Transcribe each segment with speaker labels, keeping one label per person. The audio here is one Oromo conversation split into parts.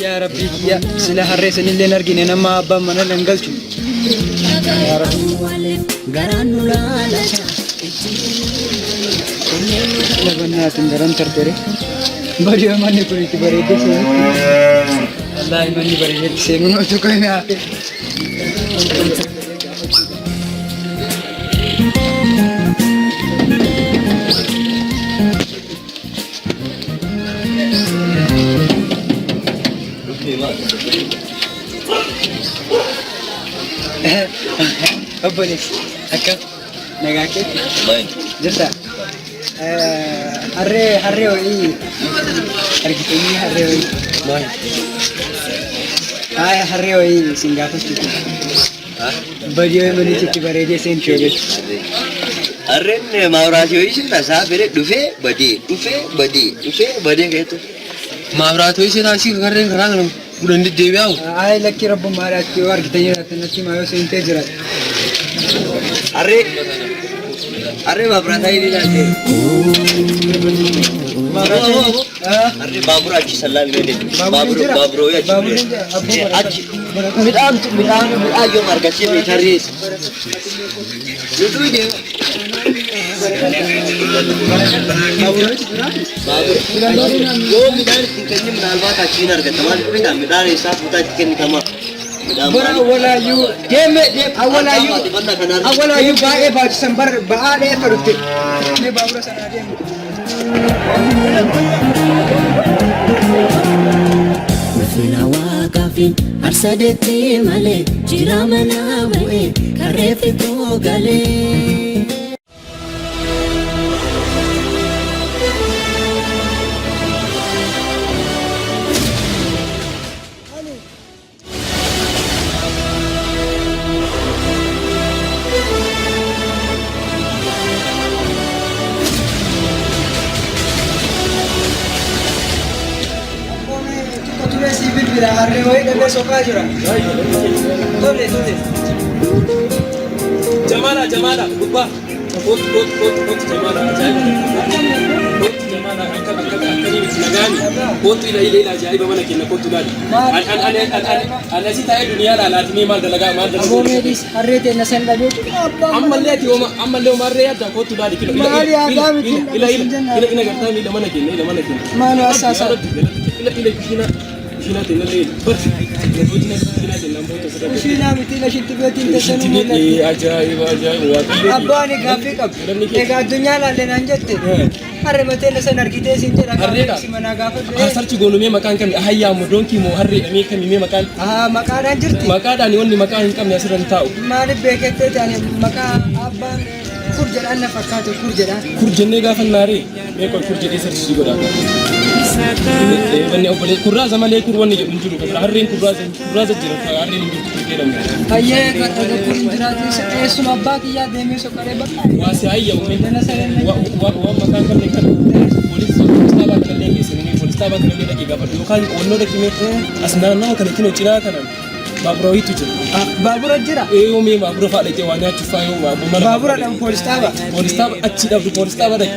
Speaker 1: يا ربي يا سلاح الرئيس اللي نرجين نما أبا من الانجلش يا ربي لا بنات تندرن ترتري بريء ماني بريء بريء دسين الله ماني بريء دسين منو تكوين آخر أبوني أكا نجاكي باي جرتا هري وإيه أرجعتني هري وإيه باي هري وإيه سنغافورة بديو مني تيجي بريدة سين شوبي
Speaker 2: أرين ما وراتي ويش ناسا بيرك دفع بدي كده ما وراتي ويش ناسي كارين كرانغ bulan di dewa
Speaker 1: ay lakki rabbu mara ki war gitanya tanati mayo sen tejra
Speaker 2: are ma brata ini nanti are babur aji salal gede babur ya aji midam ajo marga sih taris itu dia yo midan tingkatnya menalwa kacina harga teman tapi nggak midan isa putar chicken kama
Speaker 1: awala yu bae ba Desember baade farutte ne babura sanade
Speaker 3: Mafina waqafin arsadeti male jiramana wae karefi to gale
Speaker 1: Arre hoy debe soka jira. Dole.
Speaker 4: Jamala, gubba. Kot jamala ajaib. Kot jamala angkat nagani. Kot ila ajaib mana kinna kot gani. Ana si tayo dunia la latini mal dalaga.
Speaker 1: Abo medis arre te nasan lalu.
Speaker 4: Amma le marre ya da kot gani kilo. Ila garta mi da mana kinna.
Speaker 1: Mano asasa.
Speaker 4: Ila Kina tinale ber
Speaker 1: Kina mitila shitibeti tesenu
Speaker 4: ajaib
Speaker 1: abba ne grafik ab ega dunya la lenan jette harre matela sanar kite sinte raga simana gafa
Speaker 4: sarci gonu me makan kam hayya mu donki mo harre me kam me makan
Speaker 1: makana jirti
Speaker 4: makada ni wonni makan kam ya siran taw
Speaker 1: mali bekete tane maka abba kurjara anna fakatu
Speaker 4: kurjenne gafan nare me ko kurjede sarci goda Ini opole kurra sama le kurwan ni unjuru ka harren kurra jira ka harren ni kiram
Speaker 1: ayye ka to kurra jira se abba ki ya deme so kare bakka
Speaker 4: wasi ayya umme wa makan kan ne kan police staba kan le se ni police staba kan le ki gafa to kan onno de kime asna na kan kino cira kan babro itu je
Speaker 1: babura jira
Speaker 4: o me babro fa da ke wanya tufa yo
Speaker 1: babura dan police staba
Speaker 4: acci da police staba da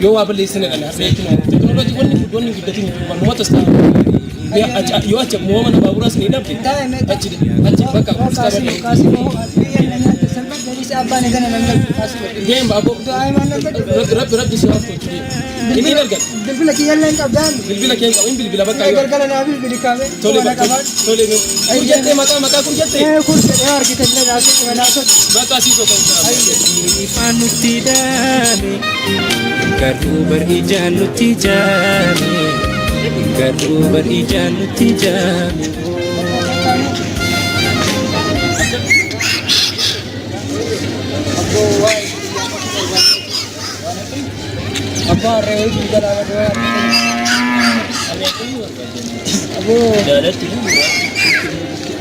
Speaker 4: yo wa balle sene da sai kino technology wonni gidatin ban wata sta yo acce mo mana babura sene da acci baka staba ne
Speaker 1: kasi mo sambat dari siapa ne gana nan kasi
Speaker 4: game babo
Speaker 1: to ay man
Speaker 4: rab di siapa ini dargat
Speaker 1: bilbila ki yalla en kabdan
Speaker 4: bilbila ke in bilbila baka yo
Speaker 1: gargala na bilbila kabe
Speaker 4: tole me kurjate maka kurjate
Speaker 1: kurjate yar ki telle rasu na so
Speaker 4: baka si so kan
Speaker 5: Panutidane Gardu berijan nutijane Gardu berijan nutijane
Speaker 1: Abba rewe juga lawa dua. Abu.
Speaker 5: Dalat itu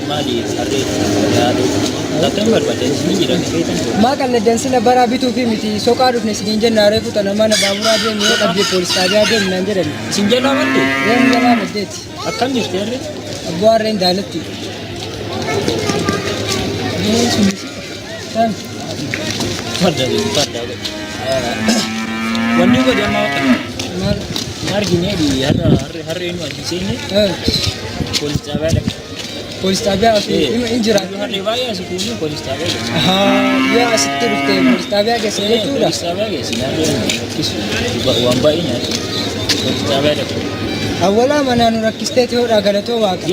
Speaker 5: mali sare yado September pada sini jira kita.
Speaker 1: Makan le dan sila bara bitu fi miti soka duf ne sigin janna re puta na mana babura de mi ka bi police ta de nan jere.
Speaker 5: Sinjana mandi.
Speaker 1: Yan jana ne det.
Speaker 5: Akan ni stere.
Speaker 1: Abu aren dalati. Ni sini. Tan.
Speaker 5: Pada. Wani ko jama.
Speaker 1: Mal.
Speaker 5: argine di harre nu adisene polis tabada
Speaker 1: Polis tabia injira.
Speaker 5: harre baya sikunu polis tabada
Speaker 1: Ya asitti dhufte polis tabia keessa jechuudha.
Speaker 5: polis tabada sinarre kisu wamba ini polis tabada
Speaker 1: Awwala mana nu rakkistee ta'uudha galatoo waaqa.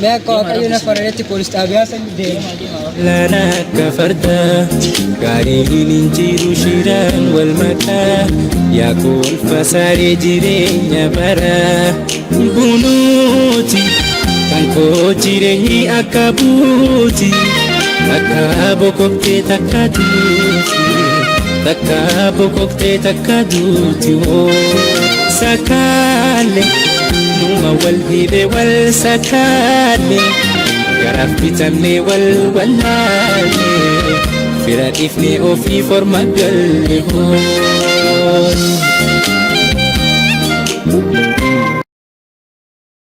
Speaker 1: Mee akka waaqayyo na fararetti polis tabia san deema.
Speaker 6: Lana kafarda gaariin injiru shiran wal makaa yaakul fasare jireenya bara bunuuti kan koo jireenyi akka buuti akka bokoktee takka duuti sakaale numa wal hidhe wal sakaale garaaf bitamnee wal wallaalle fira dhiifnee ofii forma galle hoon.